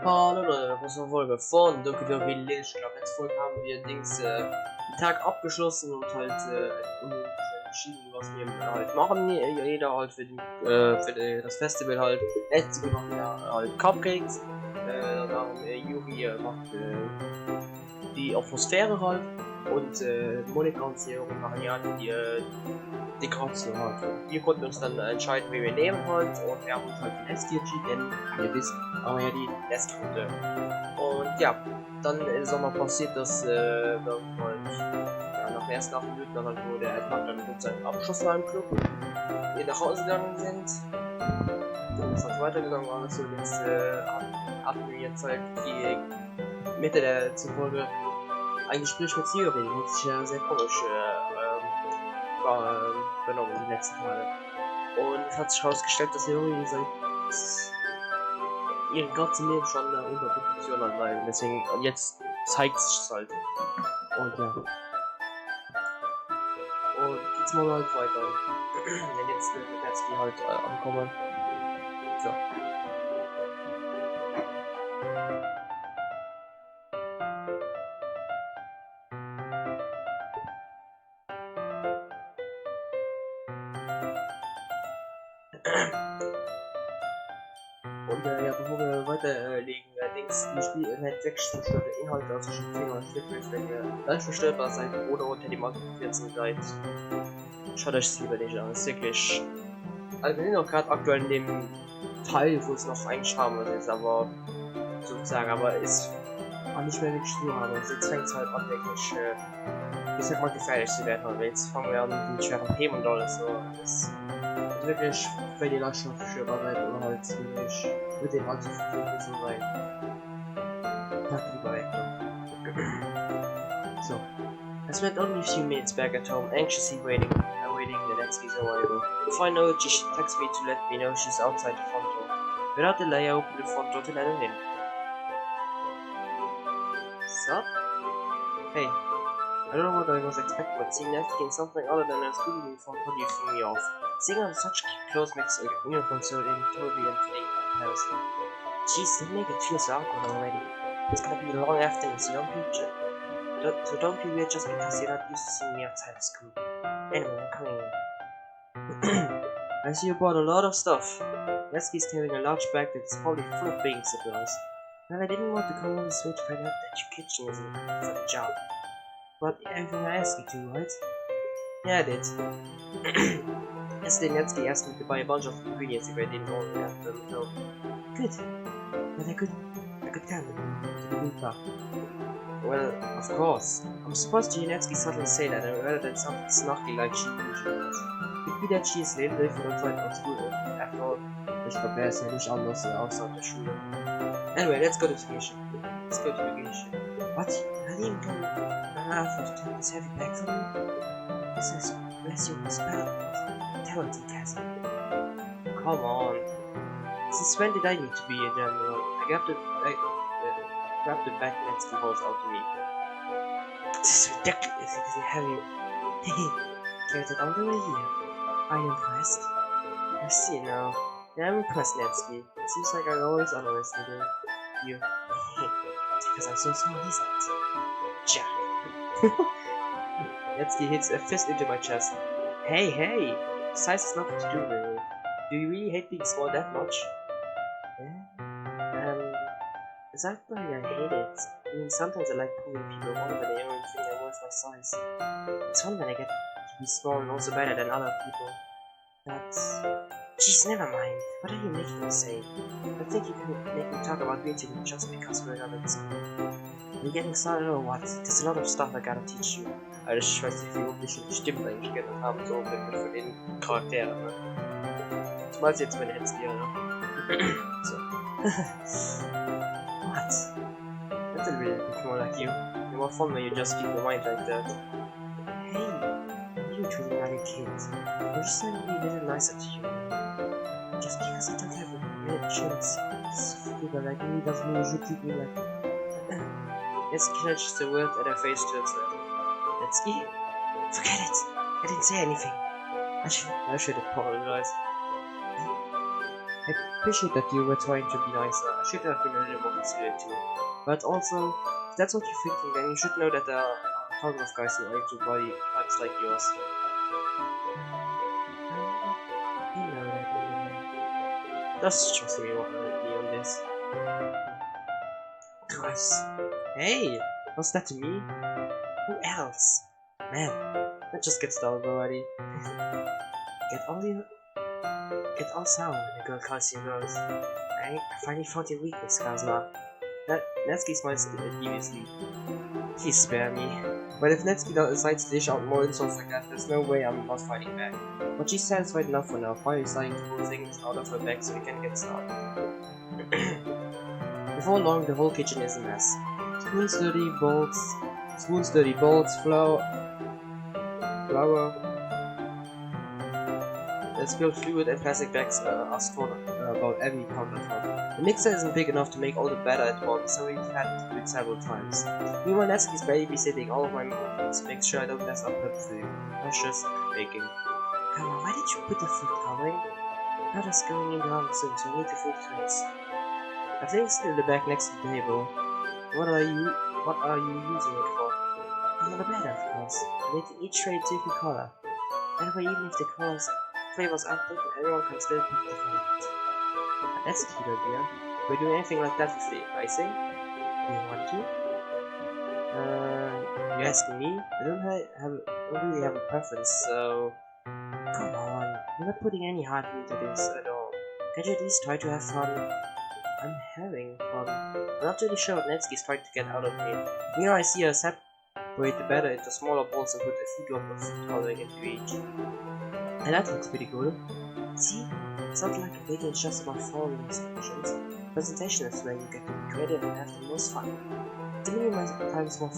Hallo Leute, das ist eine Folge von Doki Doki Literature Club. Letzte Folge haben wir den Tag abgeschlossen und halt entschieden, was wir halt machen. Jeder halt für das Festival halt. Natsuki macht ja halt Cupcakes. Dann Yuri macht die Atmosphäre halt. Und Monika und Seori machen ja die Dekoration halt. Wir konnten uns dann entscheiden, wie wir nehmen halt. Und wir haben uns halt die Nestie entschieden, denn ihr wisst, aber ja die Nestie. Und ja, dann ist auch noch passiert, dass dann halt nach den ersten 8 Minuten dann halt nur der Tag dann mit seinem Abschluss war im Club. Wir nach Hause gegangen sind. Dann ist halt weitergegangen, also jetzt hatten wir jetzt halt die Mitte der Folge ein Gespräch mit Theorie, das sich ja sehr komisch benommen die letzten Male. Und es hat sich herausgestellt, dass Theorie ihren ganzen Leben schon unter Proportion anleihen. Deswegen, und jetzt zeigt sich es halt. Und ja. Und jetzt machen wir halt weiter. Denn jetzt wird Natsuki halt ankommen. So. Und ja, bevor wir weiterlegen, die Spiel enthält 6 verstörte Inhalte aus zwischen 10 und 4, wenn ihr leicht verstörbar seid oder unter dem Alter von 14 seid. Schaut euch das lieber nicht an, es ist wirklich. Also wir sind auch gerade aktuell in dem Teil, wo es noch eigentlich harmlos ist, aber sozusagen, aber ist auch nicht mehr wirklich so harmlos. Jetzt fängt es halt an, wirklich, ich sag mal, gefährlich zu werden. Also jetzt fangen wir an mit schweren Themen und alles so. Das ist wirklich, wenn ihr leicht verstörbar seid oder halt wirklich mit dem Alter von 14 so seid. Pack lieber weg doch. So. I spent only a few minutes back at home, anxiously awaiting the Natsuki's arrival. Finally, she texts me to let me know she's outside the front door. Without delay, I open the front door to let her in. Sup? Hey, I don't know what I was expecting, but seeing Natsuki in something other than a school uniform totally threw me off. Seeing her in such clothes makes a uniform so totally unfitting comparison. Jeez, don't make it feel so awkward already. It's gonna be a long afternoon, so don't be weird just because you're not used to seeing me outside of school. Anyway, I'm coming in. I see you bought a lot of stuff. Natsuki's carrying a large bag that's probably full of baking supplies. Well, I didn't want to come all this way to find out that your kitchen isn't for the job. But everything I asked you to, right? Yeah, I did. Yesterday, Natsuki asked me to buy a bunch of ingredients if I didn't already have them. No. Good. But I could count them to the good part. Well, of course. I'm surprised to hear Natsuki suddenly say that, rather than something snarky like she usually does. Could be that she is a little different outside of school. After all, ich glaube, er ist ja nicht anders außerhalb der Schule. Anyway, let's go to vacation. What? You're not even going to take this heavy bag from me? This is bless your hospitality, cousin. Come on. Since when did I need to be a general? I grabbed the bag Natsuki holds out to me. This is ridiculous. It is heavy. Carried it all the way here. Are you impressed? I see now. Yeah, I'm impressed, Natsuki. It seems like I always underestimated you. It's because I'm so smart, isn't it? Jack. Natsuki hits a fist into my chest. Hey! Size has nothing to do with it. Do you really hate being small that much? Exactly, I hate it. I mean, sometimes I like proving people wrong, but they only think I'm worth my size. It's fun when I get to be small and also better than other people. But... Jeez, never mind. What are you making me say? I think you can make me talk about beauty just because we're not in school. Are you getting started or what? There's a lot of stuff I gotta teach you. Also ich weiß nicht, wie wirklich die Stimmen eigentlich geändert haben, so für den Charakteren, ne? Zumal sie jetzt meine Hetzki, ne? So. What? That's a really bit more like you. You're more fun when you just keep your mind like that. Hey, you're treating like a kid. I'm just trying to be a little nicer to you. Just because I don't have a real chance. People like me doesn't mean you treat me like... Natsuki clenches the words and her face turns red. Natsuki? Forget it! I didn't say anything. I should apologize. I appreciate that you were trying to be nicer. I should have been a little more considerate too. But also, if that's what you're thinking, then you should know that there are tons of guys who are into body types like yours. You know that. Just trust me on this. Gross. Hey! What's that to me? Who else? Man, that just gets started already. Get all sound when a girl calls you girls. I finally found your weakness, Kazma. Natsuki smiles deviously. Please spare me. But if Natsuki decides to dish out more insults like that, there's no way I'm not fighting back. But she's satisfied enough for now, finally deciding to pull things out of her bag so we can get started. Before long, the whole kitchen is a mess. Spoons, dirty bowls, flour, spilled fluid and plastic bags are stored about every countertop. The mixer isn't big enough to make all the batter at once, so we've had to do it several times. Meanwhile, Natsuki's babysitting all of my movements to make sure I don't mess up her food. Precious baking. Come on, why did you put the food coloring? Powder's going in the oven soon, so I need the food trays. I think still the bag next to the table. What are you using it for? For the batter, of course. Making each tray a different color. That way, even if the flavors aren't different, everyone can still pick the flavors. That's a cute idea. We're doing anything like that with the icing? Do you want to? You asking me? I don't really have a preference, so... Come on, you're not putting any heart into this at all. Can't you at least try to have fun? I'm having fun. I'm not really sure what Natsuki's trying to get out of me. Here I see her separate the batter into smaller balls and put a few drops of food coloring into each. And that looks pretty cool. See? It's not like baking is just about following instructions. Presentation is where you get to be creative and have the most fun. The minimum times more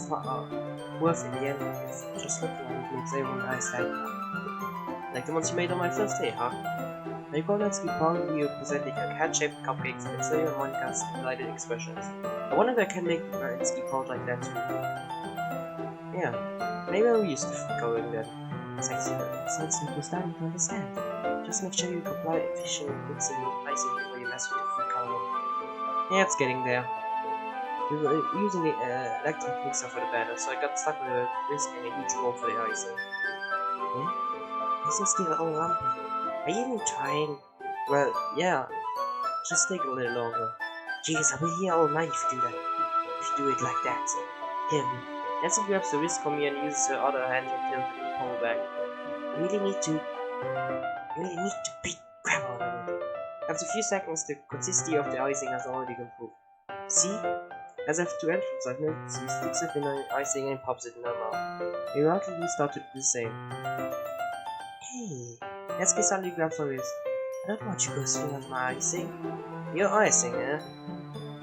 worth in the end if just looking at it makes everyone nice happy. Like the ones you made on my first day, huh? Now you call Natsuki proudly presenting a cat-shaped cupcake for Mitsuyo and Monika's delighted expressions. I wonder if I can make Natsuki proud like that too. Yeah, maybe I'll use the food coloring then. Sexy girl, sounds like you're starting to understand. Just make sure you comply efficiently with mixing the icing before you mess with the food coloring. Yeah, it's getting there. We were using the electric mixer for the batter, so I got stuck with a whisk and a huge bowl for the icing. Yeah? Icing's getting all lumpy. Are you even trying? Well, yeah. Just take a little longer. Jeez, I'll be here all night if you do that. If you do it like that. Here, Nancy grabs the whisk from me and uses her other hand to tilt the pole back. You really need to beat crap out of it. After a few seconds, the consistency of the icing has already improved. See? As after two entrants, I've noticed he sticks it in the icing and pops it in her mouth. We rapidly start to do the same. Hey, Natsuki suddenly grabs her wrist. I don't want you to go swing off my icing. Your icing, eh?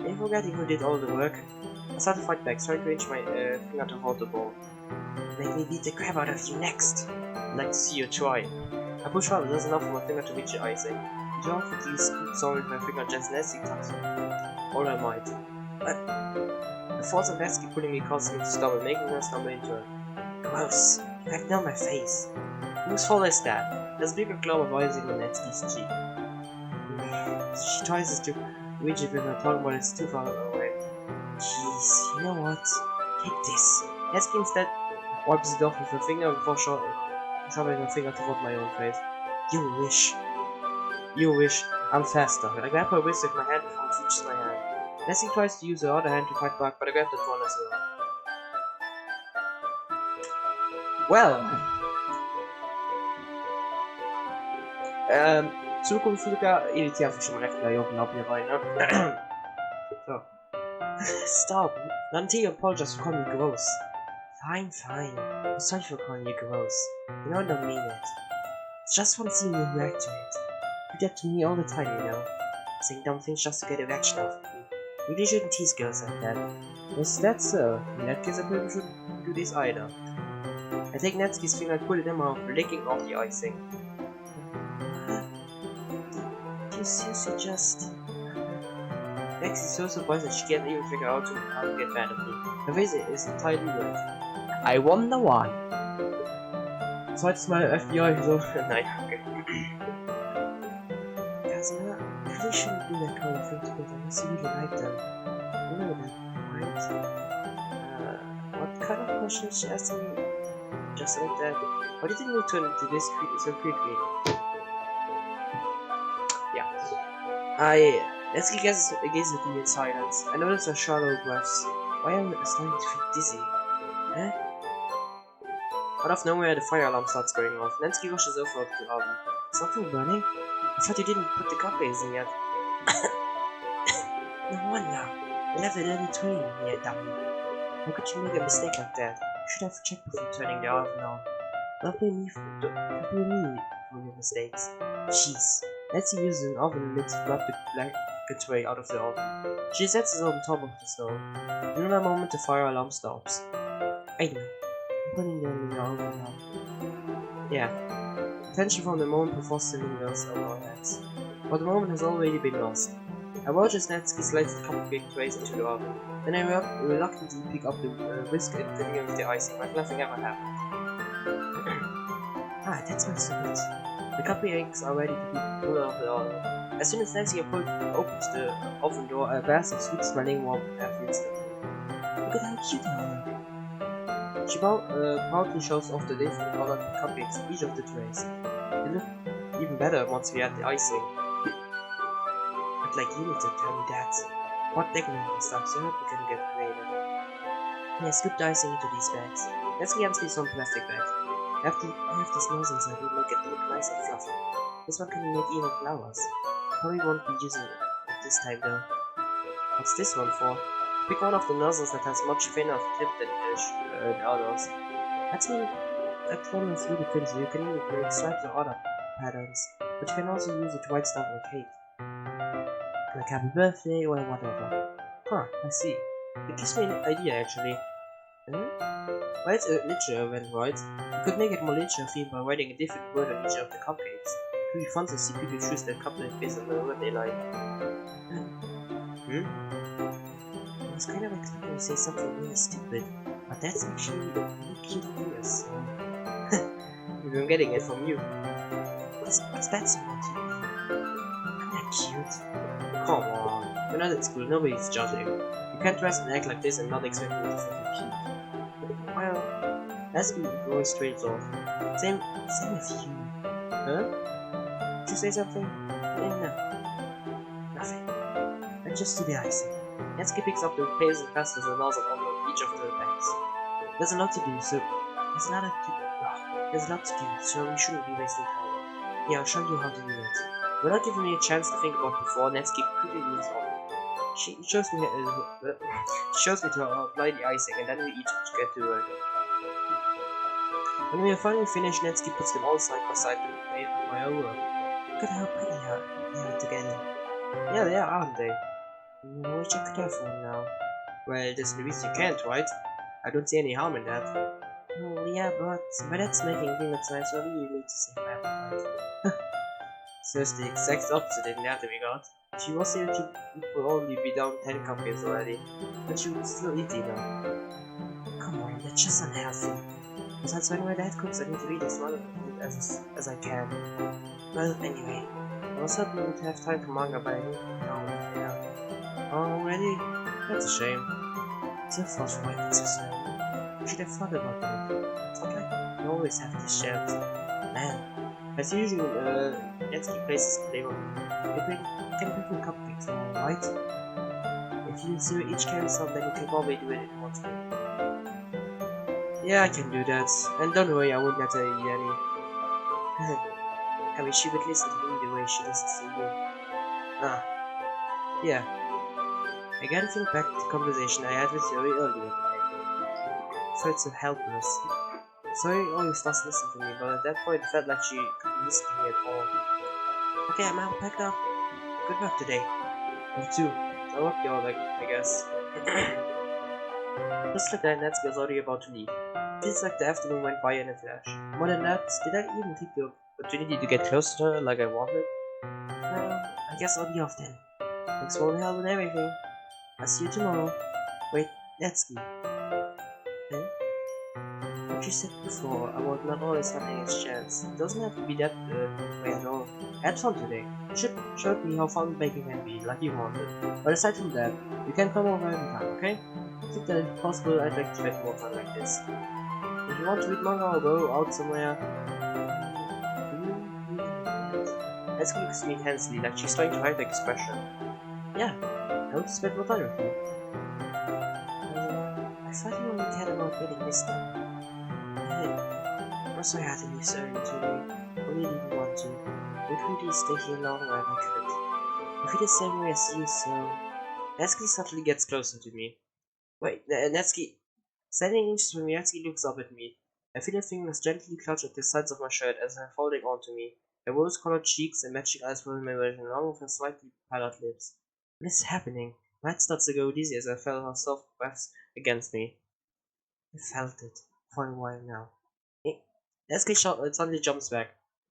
Are you forgetting who did all the work? I start to fight back, trying to inch my finger to hold the ball. Make me beat the crap out of you next. I'd like to see you try. I push hard, just enough for my finger to reach the icing. I jump quickly scoots on with my finger just Natsuki touches me. All I might. The force of Natsuki pulling me causes me to stumble, making her stumble into her. Gross. In fact, now my face. Whose fault is that? There's a bigger glob of icing on Natsuki's cheek. She tries to reach it with her tongue, but it's too far away. Jeez, you know what? Take this. Natsuki instead wipes it off with her finger before shoving her finger toward my own face. You wish. You wish. I'm faster. I grab her wrist with my hand before it reaches my hand. Natsuki tries to use her other hand to fight back, but I grab that one as well. Well. Zukunftsflüger irritieren sich schon recht gleich oben ab hier rein, ne? So. Stop! Not until you apologize for calling me gross. Fine, fine. I'm sorry for calling you gross. You know I don't mean it. It's just one seeing you react to it. You do that to me all the time, you know. Saying dumb things just to get a reaction out of me. You really shouldn't tease girls like that. Is that so? In that case, I probably shouldn't do this either. I take Natsuki's finger and pull it in my mouth, licking off the icing. You seriously just... Natsuki's so surprised that she can't even figure out how to get mad at me. Her face is entirely red. I wonder why. Zweites Mal FBI, so... Nein, okay. Kazuma, really shouldn't do that kind of thing together unless you really like them. You know that, right? What kind of question she asked me? Just like that. Why did you turn into this so quickly? Yeah. Natsuki gazes at me in silence. I notice her shallow breaths. Why am I starting to feel dizzy? Huh? Out of nowhere, the fire alarm starts going off. Natsuki rushes over to the oven. Something burning? I thought you didn't put the cupcakes in yet. No wonder. I left it early train here, dummy. How could you make a mistake like that? You should have checked before turning the oven on. Don't blame me for your mistakes. Jeez. Nancy uses an oven mitt to grab the black tray out of the oven. She sets it on top of the stove. In another moment, the fire alarm stops. Wait a minute. I'm putting them in the oven now. Yeah. Tension from the moment before lingers over our heads. But the moment has already been lost. I watch as Natsuki slides the cupcake trays into the oven. Then I reluctantly pick up the whisk and fill it with the icing like nothing ever happened. Ah, that smells so good. The cupcakes are ready to be pulled out of the oven. As soon as Nancy opens the oven door, a blast of sweet-smelling warm air fills the room. Look at how cute they look. She proudly shows off the different colored cupcakes in each of the trays. They look even better once we add the icing. I'd like you to tell me that. What decorating stuff so I hope we can get creative. Yeah, scoop the icing into these bags. Let's hands me some plastic bags. I have these nozzles that will make it look nice and fluffy. This one can make even flowers. Probably won't be using it this time though. What's this one for? Pick one of the nozzles that has much thinner tip than the others. That's one is really thin, so you can even make stripes or other patterns. But you can also use it to write stuff on a cake. Like happy birthday or whatever. Huh, I see. It gives me an idea actually. Well, it's a literature event, right? You could make it more literature themed by writing a different word on each of the cupcakes. It would be fun to see people choose their cupcake based on the word they like. I was kind of expecting to say something really stupid, but that's actually really cute to hear, so... Maybe I'm getting it from you. What's that supposed to be? I'm not cute. Come on, you're not at school, nobody's judging. You can't dress and act like this and not expect me to think you're cute. Well, that's very straight off. Same with you. Huh? Did you say something? No. Nothing. Let's just do the icing. Natsuki picks up the pails and passes the nozzle over each of the bags. There's a lot to do, so we shouldn't be wasting time. Yeah, I'll show you how to do it. Without giving me a chance to think about it before, Natsuki quickly moves on. She shows me to apply the icing, and then we each get to work. When we are finally finished, Natsuki puts them all side by side to make my own work. Look at how pretty they are together. Yeah, they are, aren't they? We're check careful now. Well, there's no reason you can't, right? I don't see any harm in that. Well, yeah, but that's making things nice, so you need to say my appetite. So it's the exact opposite in that regard. She was here to only be down 10 cupcakes already, but she would still eat them. Come on, that's just unhealthy. Besides, when my dad cooks, I need to eat as much of it as I can. Well, anyway, I was hoping we'd have time for manga, but I didn't know. Already? That's a shame. So far from waiting so soon. I should have thought about that. It's not like we always have this chance. Man, as usual, Natsuki places the table. You can bring me cupcakes now, right? If you zero each carry some, then you can probably do it in one time. Yeah, I can do that. And don't worry, I wouldn't have to eat any. I wish she would listen to me the way she listens to you. Yeah. I gotta think back to the conversation I had with Zoe earlier today. I felt so helpless. Zoe always does listen to me, but at that point it felt like she couldn't listen to me at all. Okay, I'm all packed up. Good luck today. Me too. I love y'all, I guess. Just like that, Natsuki was already about to leave. Feels like the afternoon went by in a flash. More than that, did I even take the opportunity to get close to her like I wanted? I guess I'll be off then. Thanks for all the help and everything. I'll see you tomorrow. Wait, Natsuki. What you said before about not always having its chance. It doesn't have to be that way at all. had fun today. You showed me how fun baking can be, like you wanted. But aside from that, you can come over anytime, okay? I think that if possible, I'd like to spend more time like this. If you want to read manga or go out somewhere... Natsuki looks at me intensely, like she's trying to hide the expression. Yeah, I want to spend more time with you. I thought you only cared about getting this done. I'm sorry I had to leave so early today. I really didn't want to. I would really stay here longer if I could. I feel the same way as you, so... Natsuki suddenly gets closer to me. Wait, Natsuki... Standing inches from me, Natsuki looks up at me. I feel her fingers gently clutch at the sides of my shirt as they're folding onto me. Her rose-colored cheeks and matching eyes were in my version, along with her slightly pallid lips. What is happening? My head starts to go dizzy as I felt her soft breaths against me. I felt it for a while now. Natsuki suddenly jumps back.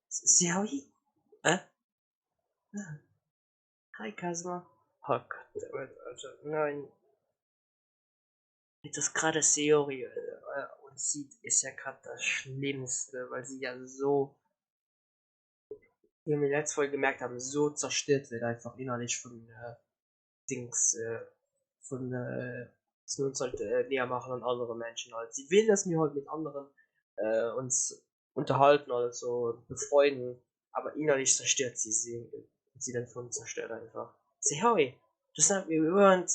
See how he? Huh? Hi, Kazuma. Oh Gott, nein. Das gerade Seori und sieht, ist ja gerade das Schlimmste, weil sie ja so, wie wir in der letzten Folge gemerkt haben, so zerstört wird einfach innerlich von Dings, von dass wir uns halt näher machen an andere Menschen halt. Sie will, dass wir halt mit anderen uns unterhalten oder so, befreunden, aber innerlich zerstört sie dann von uns zerstört einfach. Say hi, just like we weren't.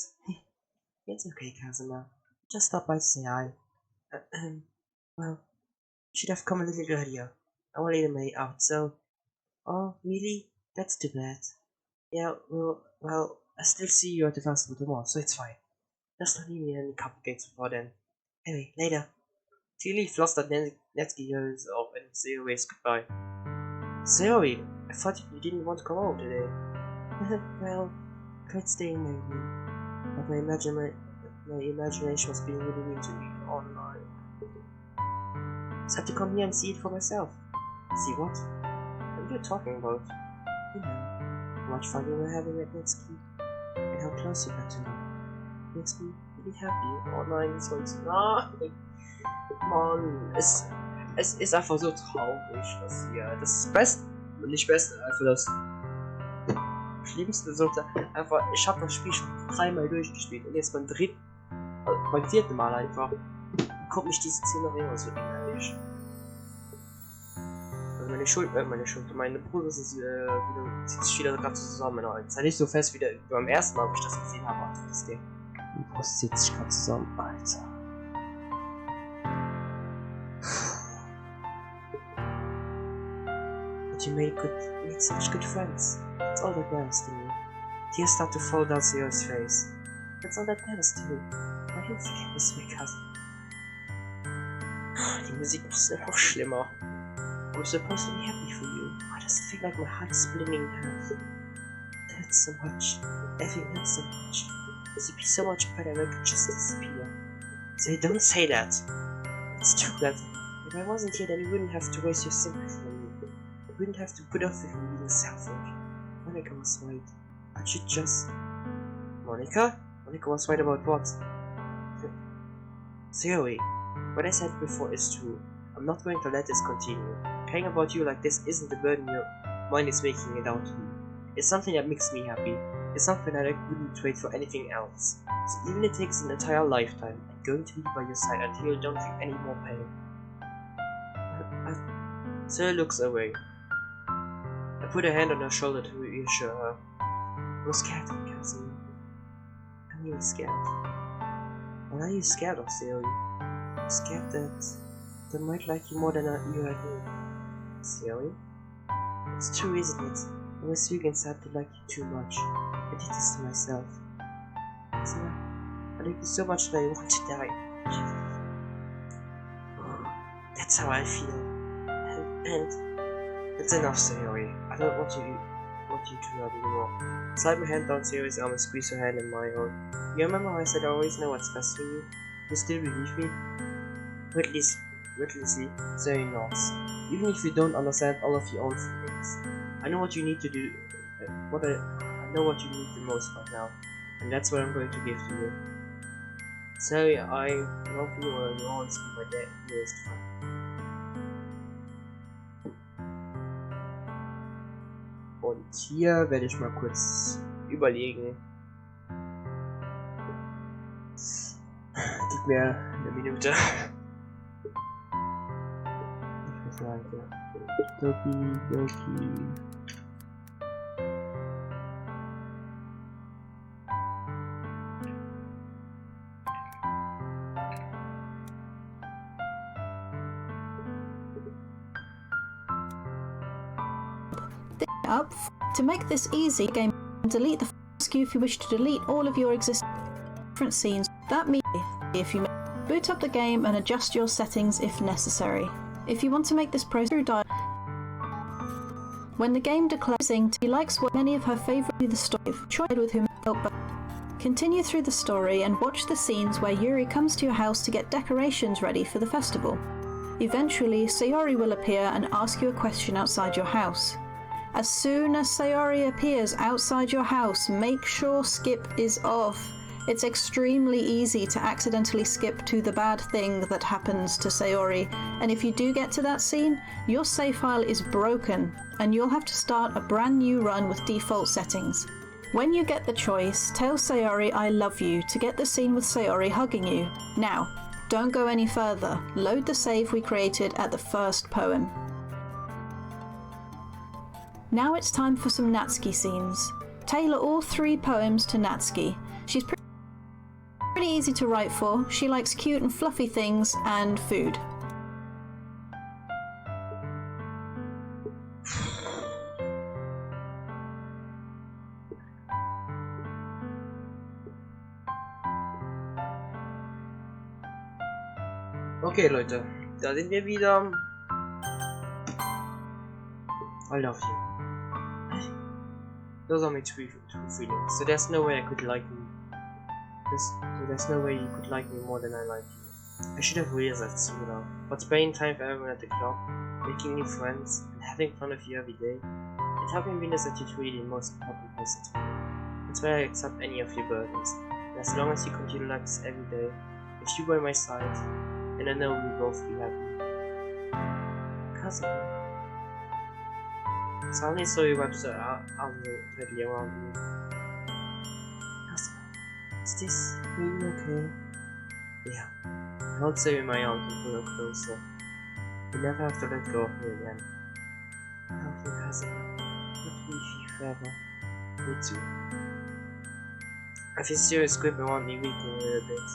It's okay, Kazuma. Just stop by to say hi. Well, should have come a little earlier. I was later made out, so... Oh, really? That's too bad. Yeah, well, I still see you at the festival tomorrow, so it's fine. Just don't leave me any cupcakes before then. Anyway, later. Clearly flustered, Natsuki yells off and Sayori waves goodbye. Sayori, I thought you didn't want to come home today. Well, I could stay in my room, but my imagination was being really mean to me online. So I had to come here and see it for myself. See what? What are you talking about? You know, how much fun you were having at Natsuki, and how close you got to me. Makes me really happy. Online ist uns... Mann, es ist einfach so traurig, was hier... Das Beste, nicht Beste, einfach das Schlimmste sollte einfach... Ich habe das Spiel schon 3-mal durchgespielt und jetzt beim 4. Mal einfach kommt mich diese Szene immer so innerlich. Also meine Brust ist wieder, zieht sich wieder gerade zusammen. Es ist halt nicht so fest wie beim ersten Mal, wo ich das gesehen habe. Die Brust zieht sich gerade zusammen, Alter. But you made such good friends. That's all that matters to me. Tears start to fall down Seo's face. That's all that matters to me. Why didn't you get this way, cousin? Die Musik ist noch schlimmer. I'm supposed to be happy for you. Why does it feel like my heart is splitting in half? It hurts so much. Everything hurts so much. It would be so much better if I could just disappear. So don't say that. It's too bad. If I wasn't here, then you wouldn't have to waste your sympathy on me. You wouldn't have to put up with me being selfish. Monica was right. I should just... Monica? Monica was right about what? Sayori, what I said before is true. I'm not going to let this continue. Caring about you like this isn't the burden your mind is making it out to be. It's something that makes me happy. It's something that I wouldn't trade for anything else. So even if it takes an entire lifetime, I'm going to be by your side until you don't feel any more pain. Sarah looks away. I put a hand on her shoulder to reassure her. I'm scared, Kazuma. I'm really scared. What are you scared of, Sayori? I'm scared that they might like you more than you like me. Sayori? It's true, isn't it? I was weak inside to like you too much. I did this to myself. Isn't it? I like you so much that I want to die. That's how I feel. And it's enough, Sayori. I don't want you to hurt anymore. Slide my hand down Sayori's arm and squeeze her hand in my own. You remember how I said I always know what's best for you? You still believe me? Witlessly, Sayori nods. Even if you don't understand all of your own feelings. I know what you need to do, I know what you need the most right now, and that's what I'm going to give to you. Sorry, I love you and you'll always be my dearest friend. Und hier werde ich mal kurz überlegen. Gib mir eine Minute. Ich muss weiter. Doki Doki. Up. To make this easy, game delete the ask you if you wish to delete all of your existing different scenes. That means if you boot up the game and adjust your settings if necessary. If you want to make this process through dialogue, when the game declares he likes what many of her favorite the story tried with whom help. Continue through the story and watch the scenes where Yuri comes to your house to get decorations ready for the festival. Eventually, Sayori will appear and ask you a question outside your house. As soon as Sayori appears outside your house, make sure skip is off. It's extremely easy to accidentally skip to the bad thing that happens to Sayori, and if you do get to that scene, your save file is broken, and you'll have to start a brand new run with default settings. When you get the choice, tell Sayori I love you to get the scene with Sayori hugging you. Now, don't go any further. Load the save we created at the first poem. Now it's time for some Natsuki scenes. Tailor all 3 poems to Natsuki. She's pretty easy to write for. She likes cute and fluffy things and food. Okay, Leute, da sind wir wieder. I love you. Those are my true feelings. So there's no way I could like you. There's no way you could like me more than I like you. I should have realized that sooner. But spending time for everyone at the club, making new friends, and having fun with you every day, and helping me is really the most important person to me. That's why I accept any of your burdens. And as long as you continue like this every day, with you by my side, and I know we'll both be happy. Cousin. Suddenly saw your website readily around me. Cousin, is this really okay? Yeah. I hold Sarah in my arms and pull her closer. You never have to let go of me again. I love you, cousin. I want to be with you forever. Me too. I feel serious grip around me weakening a little bit.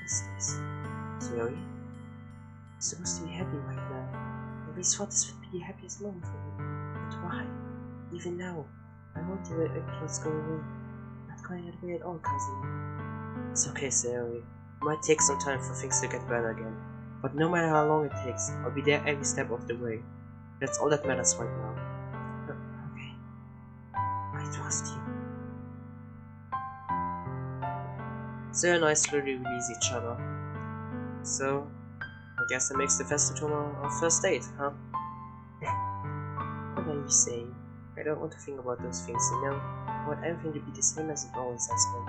What's this? Sorry? You're supposed to be happy right now. At least thought this would be the happiest moment for me. But why? Even now, I want you to let what's going on. Not going that way at all, cousin. It's okay, Sayori. It might take some time for things to get better again. But no matter how long it takes, I'll be there every step of the way. That's all that matters right now. Okay. I trust you. Sarah and I slowly release each other. So, I guess that makes the festival our first date, huh? What are you saying? I don't want to think about those things, you know? I want everything to be the same as it always has been.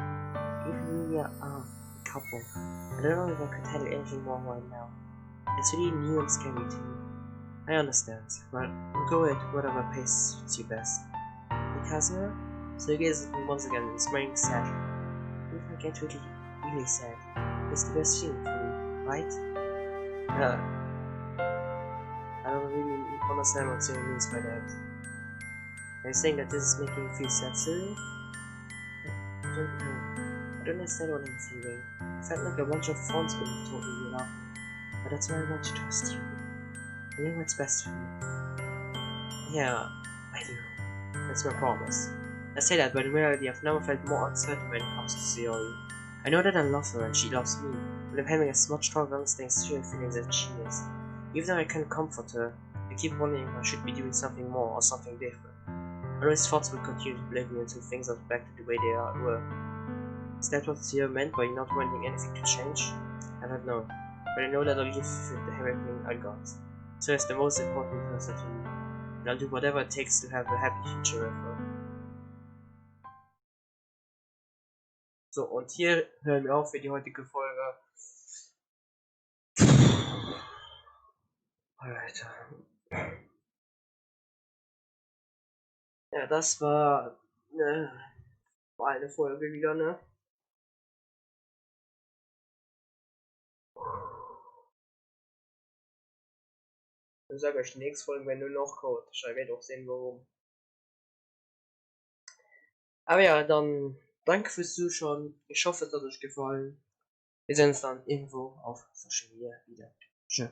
Even we are a couple. I don't know if I could handle anything more right now. It's really new and scary to me. I understand, but we'll go with whatever pace suits you best. Because so he gazes at me once again and smiling sadly. If I get really sad, it's the best thing for me, right? I don't really understand what Sarah means by that. Are you saying that this is making you feel sad, Sarah? I don't know. I don't understand what I'm feeling. I felt like a bunch of fawns when you told me you love me. But that's why I want to trust you. I know what's best for me. Yeah, I do. That's my promise. I say that, but in reality I've never felt more uncertain when it comes to Sayori. I know that I love her and she loves me, but I'm having as much trouble understanding Sayori's feelings as she is. Even though I can't comfort her, I keep wondering if I should be doing something more or something different. I know his thoughts will continue to plague me until things are back to the way they were. Is that what Sayori meant by not wanting anything to change? I don't know, but I know that I'll give everything I got. So it's the most important person to me, and I'll do whatever it takes to have a happy future with her. So, und hier hören wir auf für die heutige Folge. Alter. Ja, das war eine Folge wieder, ne? Ich sage euch nächste Folge, wenn du noch kommt. Ich werde auch sehen, warum. Aber ja, dann danke fürs Zuschauen. Ich hoffe, es hat euch gefallen. Wir sehen uns dann irgendwo auf Social Media wieder. Tschö.